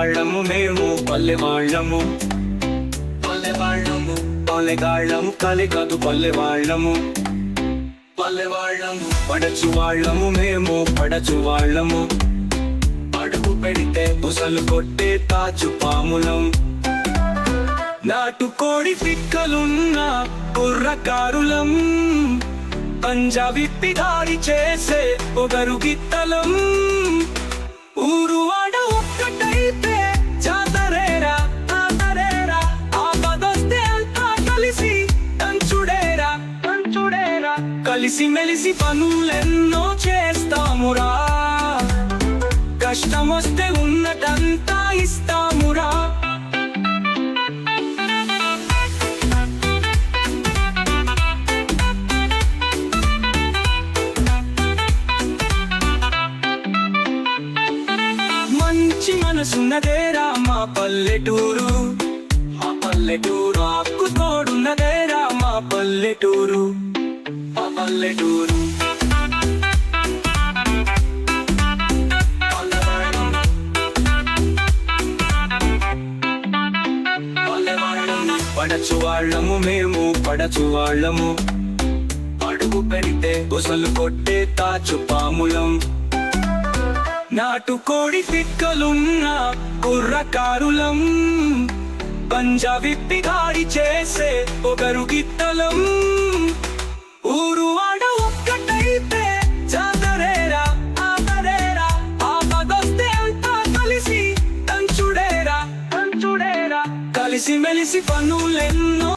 పల్లెవాళ్ళము మేము పల్లెవాళ్ళము పల్లెవాళ్ళము పల్లెగాళ్ళము కలిగదు పల్లెవాళ్ళము పల్లెవాళ్ళము పడచు వాళ్ళము మేము పడచు వాళ్ళము అడుగు పెడితే బుసలు కొట్టే తాచు పాములం నాటుకోడి పిక్కలున్న కుర్రకారులం పంజాబీ దాడి చేసే పొగరు గిత్తలం ఊరు వాడ ఒక్కటైతే జాతరేరా ఆతరేరా ఆపదొస్తే అంతా కలిసి తంచుడేరా తంచుడేరా కలిసి మెలిసి పనులెన్నో చేస్తామురా కష్టమొస్తే ఉన్నదంతా ఇస్తామురా మంచి మనసున్నదేరా మా పల్లెటూరు మా పల్లెటూరు ఆకు తోడున్నదేరా మా పల్లెటూరు మా పల్లెటూరు పడచు వాళ్ళము మేము పడచు వాళ్ళము అడుగు పెడితే బుసలు కొట్టే తాచు పాములం నాటుకోడి పిక్కలున్న కుర్రకారులం పంజాబీ దాడి చేసే పొగరు గిత్తలం ఊరు వాడ ఒక్కటైతే జాతరేరా ఆతరేరా ఆపదొస్తే అంతా కలిసి తంచుడేరా తంచుడేరా కలిసి మెలిసి పనులెన్నో